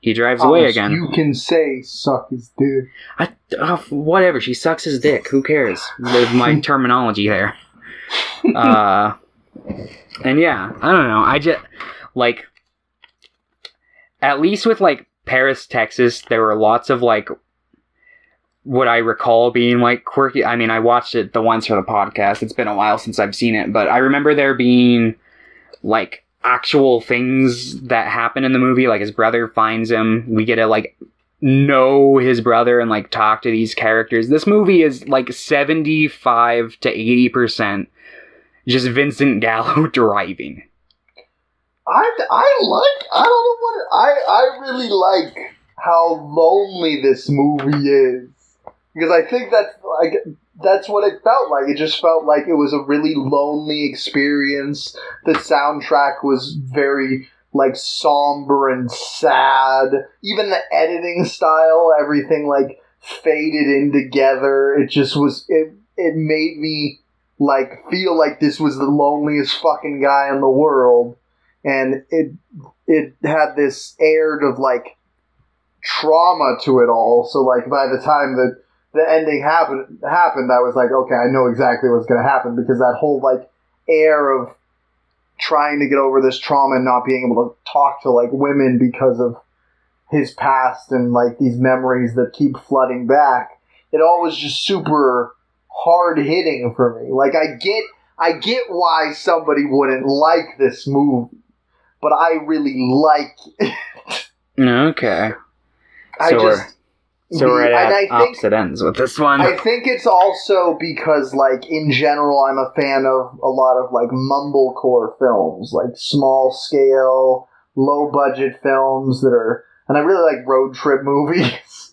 he drives away again. You can say suck his dick. Whatever, she sucks his dick. Who cares? With my terminology there. And yeah, I don't know. I just, like, at least with, like, Paris, Texas, there were lots of, like, what I recall being, like, quirky. I mean, I watched it the once for the podcast. It's been a while since I've seen it, but I remember there being, like, actual things that happen in the movie. Like, his brother finds him. We get to, like, know his brother and, like, talk to these characters. This movie is, like, 75 to 80% just Vincent Gallo driving. I really like how lonely this movie is. Because I think that's what it felt like. It just felt like it was a really lonely experience. The soundtrack was very, like, somber and sad. Even the editing style, everything, like, faded in together. It just was, it made me, like, feel like this was the loneliest fucking guy in the world. And it had this air of, like, trauma to it all. So, like, by the time that the ending happened, I was like, okay, I know exactly what's going to happen, because that whole, like, air of trying to get over this trauma and not being able to talk to, like, women because of his past and, like, these memories that keep flooding back, it all was just super hard-hitting for me. Like, I get why somebody wouldn't like this movie, but I really like it. Okay. So we're at opposite ends with this one. I think it's also because, like, in general, I'm a fan of a lot of, like, mumblecore films, like small scale, low budget films that are, and I really like road trip movies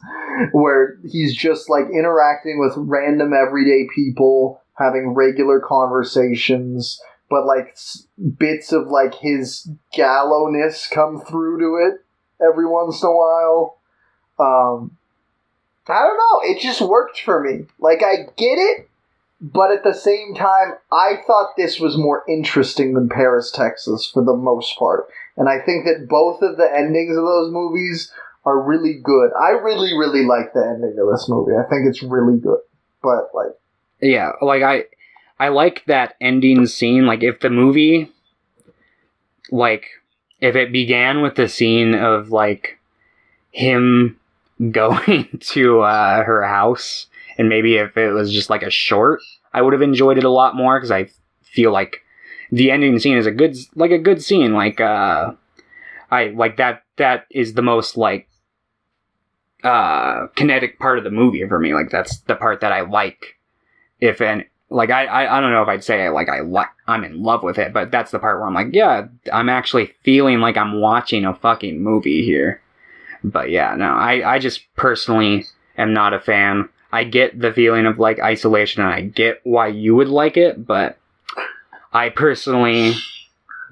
where he's just, like, interacting with random everyday people, having regular conversations, but, like, bits of, like, his Gallo-ness come through to it every once in a while. I don't know, it just worked for me. Like, I get it, but at the same time, I thought this was more interesting than Paris, Texas, for the most part. And I think that both of the endings of those movies are really good. I really, really like the ending of this movie. I think it's really good. But, like... Yeah, like, I like that ending scene. Like, if the movie... Like, if it began with the scene of, like, him going to her house, and maybe if it was just like a short, I would have enjoyed it a lot more, because I feel like the ending scene is a good scene. Like, I like that is the most, like, kinetic part of the movie for me. Like, that's the part that I like. If and like I don't know if I'd say I'm in love with it, but that's the part where I'm like, yeah, I'm actually feeling like I'm watching a fucking movie here. But yeah, no, I just personally am not a fan. I get the feeling of, like, isolation, and I get why you would like it, but I personally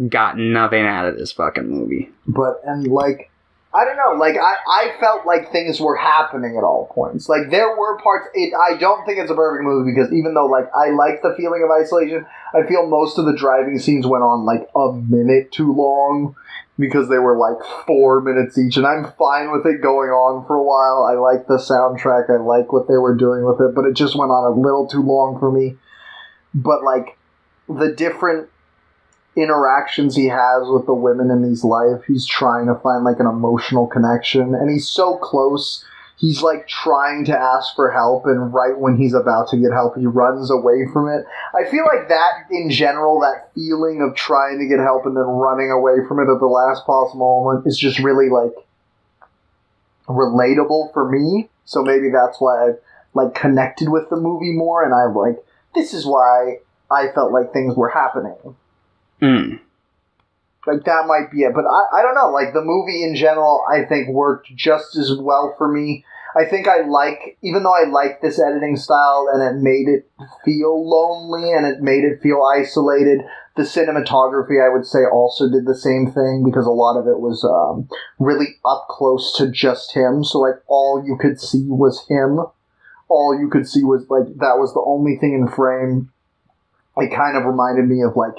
got nothing out of this fucking movie. But, and, like, I don't know, like, I felt like things were happening at all points. Like, there were parts, I don't think it's a perfect movie, because even though, like, I like the feeling of isolation, I feel most of the driving scenes went on, like, a minute too long, because they were, like, 4 minutes each, and I'm fine with it going on for a while. I like the soundtrack, I like what they were doing with it, but it just went on a little too long for me. But, like, the different interactions he has with the women in his life, he's trying to find, like, an emotional connection, and he's so close. He's, like, trying to ask for help, and right when he's about to get help, he runs away from it. I feel like that, in general, that feeling of trying to get help and then running away from it at the last possible moment is just really, like, relatable for me. So maybe that's why I've, like, connected with the movie more, and I'm like, this is why I felt like things were happening. Like, that might be it. But I don't know. Like, the movie in general, I think, worked just as well for me. I think even though I like this editing style and it made it feel lonely and it made it feel isolated, the cinematography, I would say, also did the same thing, because a lot of it was really up close to just him. So, like, all you could see was him. All you could see was, like, that was the only thing in frame. It kind of reminded me of, like,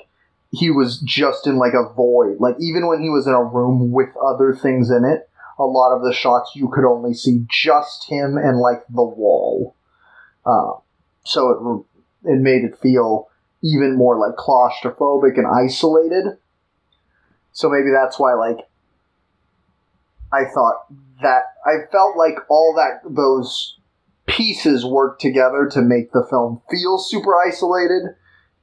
he was just in, like, a void. Like, even when he was in a room with other things in it, a lot of the shots you could only see just him and, like, the wall. So it made it feel even more, like, claustrophobic and isolated. So maybe that's why, like, I felt like all those pieces worked together to make the film feel super isolated.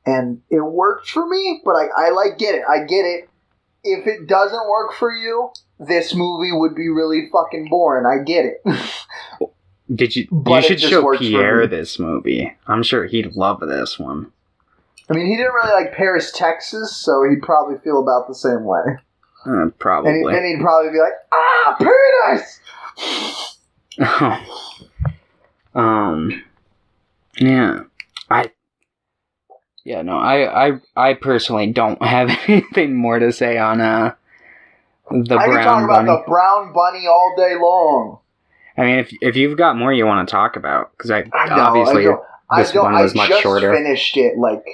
And it worked for me, but I get it. I get it. If it doesn't work for you, this movie would be really fucking boring. I get it. You should show Pierre this movie. I'm sure he'd love this one. I mean, he didn't really like Paris, Texas, so he'd probably feel about the same way. Probably. And then he'd probably be like, paradise! Yeah. I personally don't have anything more to say on the I brown can talk bunny. about the brown bunny all day long. I mean, if you've got more you want to talk about, because obviously this one was much shorter. I just finished it like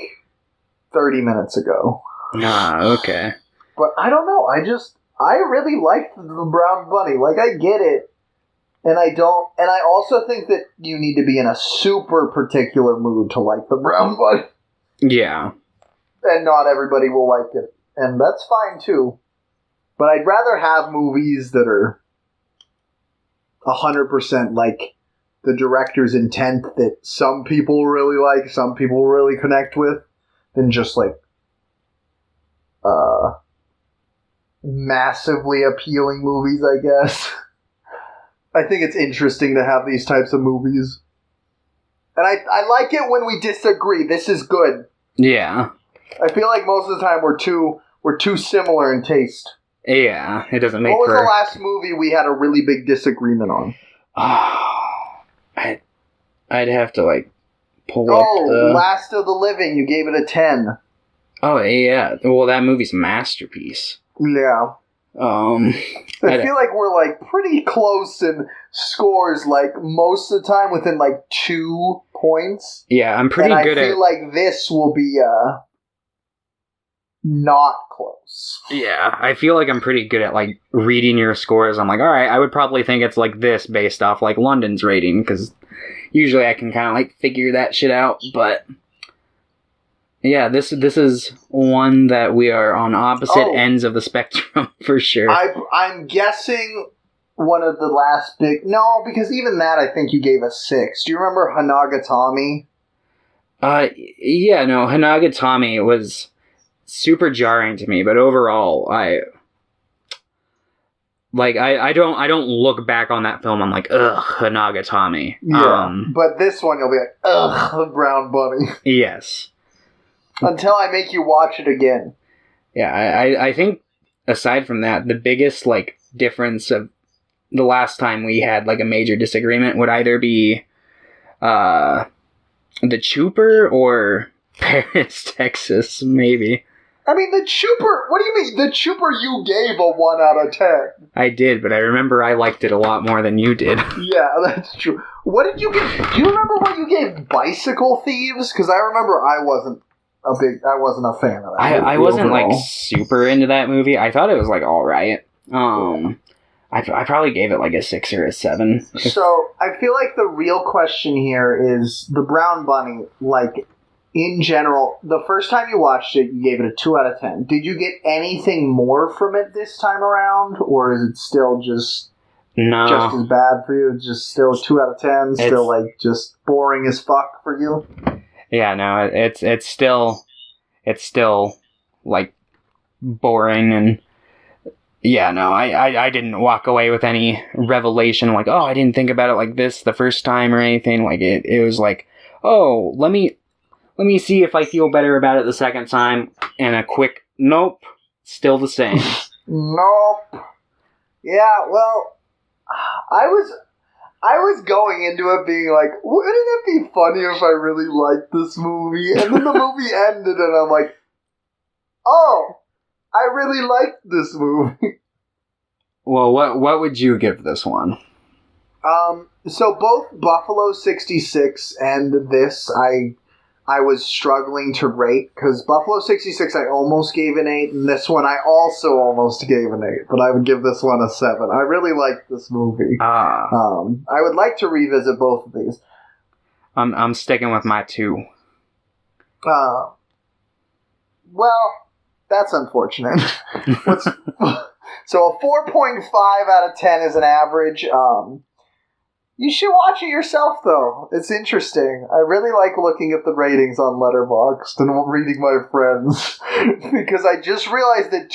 30 minutes ago. Okay. But I don't know. I really liked the brown bunny. Like, I get it. And I also think that you need to be in a super particular mood to like the brown bunny. Yeah. And not everybody will like it. And that's fine too. But I'd rather have movies that are 100% like the director's intent that some people really like, some people really connect with, than just like massively appealing movies, I guess. I think it's interesting to have these types of movies. And I like it when we disagree. This is good. Yeah. I feel like most of the time we're too similar in taste. Yeah, it doesn't make. What was the last movie we had a really big disagreement on? I'd have to like pull up the Last of the Living. You gave it a 10. Oh yeah, well that movie's a masterpiece. Yeah. I feel like we're like pretty close in scores, like most of the time within like 2 points. Yeah, I'm pretty good at. I feel like this will be not close. Yeah, I feel like I'm pretty good at like reading your scores. I'm like, all right, I would probably think it's like this based off like London's rating, because usually I can kind of like figure that shit out. But yeah, this is one that we are on opposite ends of the spectrum for sure. I'm guessing one of the last big... No, because even that I think you gave a 6. Do you remember Hanagatami? Yeah, no, Hanagatami was super jarring to me, but overall, I don't look back on that film. I'm like, ugh, Hanagatami. Yeah, but this one you'll be like, ugh, the brown bunny. Yes. Until I make you watch it again. Yeah, I think aside from that, the biggest like difference of the last time we had like a major disagreement would either be the Chooper or Paris, Texas, maybe. I mean, the Chooper... What do you mean? The Chooper you gave a 1 out of 10. I did, but I remember I liked it a lot more than you did. Yeah, that's true. What did you give... Do you remember what you gave Bicycle Thieves? Because I remember I wasn't a fan of that. I wasn't overall. Like super into that movie. I thought it was like alright. I probably gave it like a 6 or a 7. So I feel like the real question here is the brown bunny, like... In general, the first time you watched it, you gave it a 2 out of 10. Did you get anything more from it this time around? Or is it still just as bad for you? It's just still 2 out of 10? Still, like, just boring as fuck for you? Yeah, no, it's still, like, boring and... Yeah, no, I didn't walk away with any revelation, like, oh, I didn't think about it like this the first time or anything. Like, it was like, oh, let me see if I feel better about it the second time, and a quick, nope, still the same. Nope. Yeah, well, I was going into it being like, wouldn't it be funny if I really liked this movie? And then the movie ended, and I'm like, oh, I really liked this movie. Well, what would you give this one? So both Buffalo 66 and this, I was struggling to rate, because Buffalo 66 I almost gave an 8, and this one I also almost gave an 8, but I would give this one a 7. I really liked this movie. I would like to revisit both of these. I'm sticking with my 2. Well, that's unfortunate. So a 4.5 out of 10 is an average. You should watch it yourself, though. It's interesting. I really like looking at the ratings on Letterboxd and reading my friends. Because I just realized that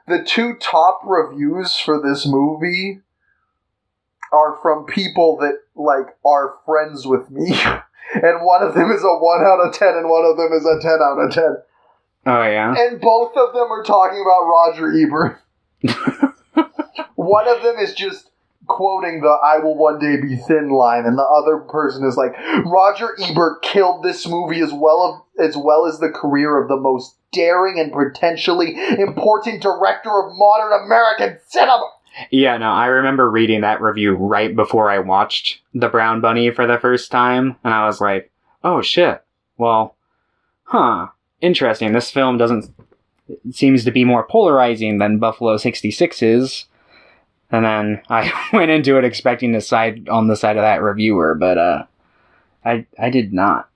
the 2 top reviews for this movie are from people that, like, are friends with me. And one of them is a 1 out of 10 and one of them is a 10 out of 10. Oh, yeah? And both of them are talking about Roger Ebert. One of them is just quoting the "I will one day be thin" line, and the other person is like, Roger Ebert killed this movie as well as the career of the most daring and potentially important director of modern American cinema. Yeah, no, I remember reading that review right before I watched The Brown Bunny for the first time, and I was like, oh shit, well, interesting, this film seems to be more polarizing than Buffalo 66 is. And then I went into it expecting to side on the side of that reviewer, but I did not.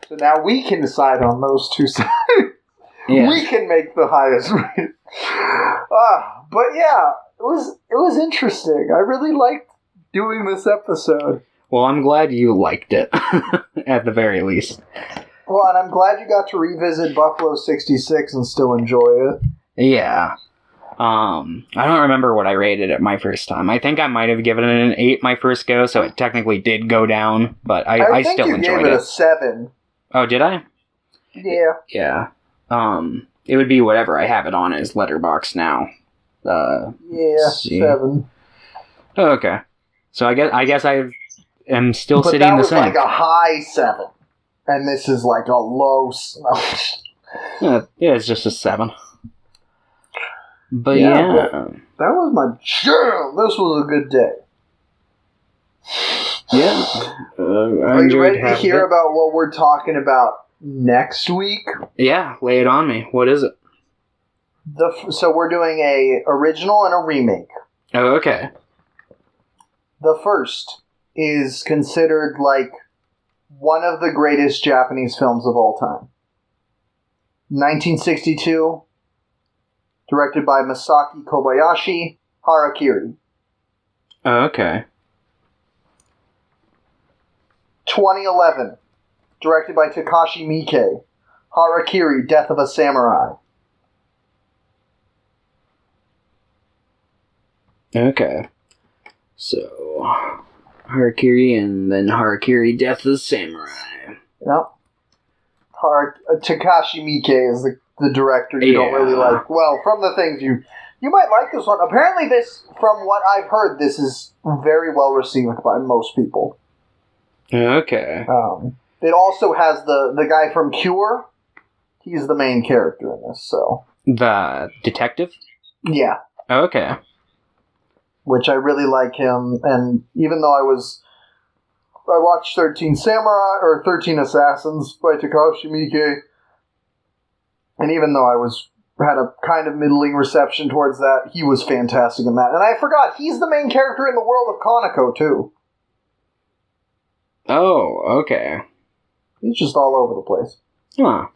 So now we can decide on those two sides. Yeah. We can make the highest rate. But yeah, it was interesting. I really liked doing this episode. Well, I'm glad you liked it, at the very least. Well, and I'm glad you got to revisit Buffalo 66 and still enjoy it. Yeah. I don't remember what I rated it my first time. I think I might have given it an 8 my first go, so it technically did go down, but I still enjoyed it. I think you gave it a 7. Oh, did I? Yeah. Yeah. It would be whatever I have it on as Letterboxd now. Yeah, 7. Oh, okay. So I guess I am still but sitting the same. That was like a high 7. And this is like a low... Yeah, it's just a 7. But yeah. That was my jam. This was a good day. Yeah. Are you ready to hear about what we're talking about next week? Yeah, lay it on me. What is it? So we're doing a original and a remake. Oh, okay. The first is considered like one of the greatest Japanese films of all time. 1962, directed by Masaki Kobayashi, Harakiri. Oh, okay. 2011, directed by Takashi Miike, Harakiri, Death of a Samurai. Okay. So, Harakiri and then Harakiri, Death of the Samurai. Yep. Takashi Miike is the director you don't really like. Well, from the things you might like this one. Apparently this, from what I've heard, this is very well received by most people. Okay. It also has the guy from Cure. He's the main character in this, so. The detective? Yeah. Okay. Which I really like him, and even though I watched 13 Samurai, or 13 Assassins by Takashi Miike, and even though I had a kind of middling reception towards that, he was fantastic in that. And I forgot, he's the main character in the world of Kaneko, too. Oh, okay. He's just all over the place. Huh.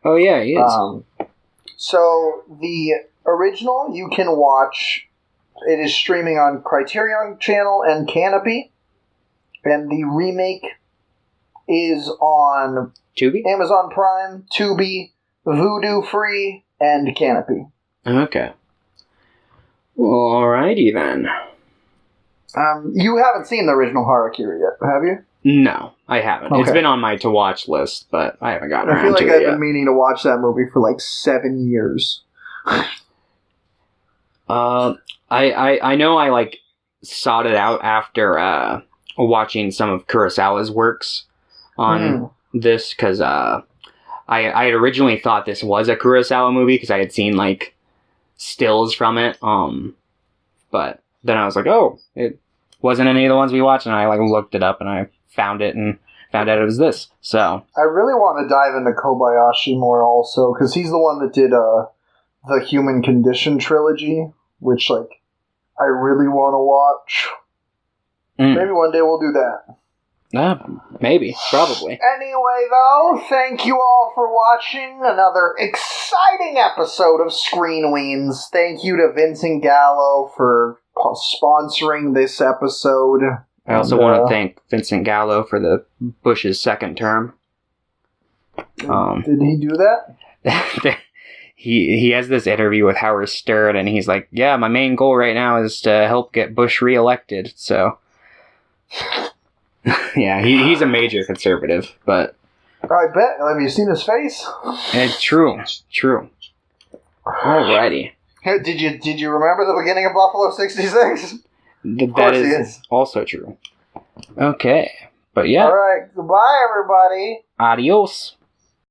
Oh, yeah, he is. So, the original you can watch. It is streaming on Criterion Channel and Canopy. And the remake is on Tubi? Amazon Prime, Tubi, Vudu Free, and Canopy. Okay. Well, alrighty then. You haven't seen the original Harakiri yet, have you? No, I haven't. Okay. It's been on my to-watch list, but I haven't gotten around to it yet. I feel like I've been meaning to watch that movie for like 7 years. I know I like sought it out after watching some of Kurosawa's works on this, because I had originally thought this was a Kurosawa movie because I had seen like stills from it, but then I was like, oh, it wasn't any of the ones we watched, and I like looked it up and I found it and found out it was this. So I really want to dive into Kobayashi more also, because he's the one that did the Human Condition trilogy, which like I really want to watch. Maybe one day we'll do that. Maybe. Probably. Anyway, though, thank you all for watching another exciting episode of Screen Weens. Thank you to Vincent Gallo for sponsoring this episode. I also want to thank Vincent Gallo for the Bush's second term. Did he do that? He has this interview with Howard Stern, and he's like, yeah, my main goal right now is to help get Bush reelected, so... Yeah, he's a major conservative, but... I bet. Have you seen his face? It's true. Alrighty. Did you remember the beginning of Buffalo 66? That is also true. Okay. But yeah. All right. Goodbye, everybody. Adios.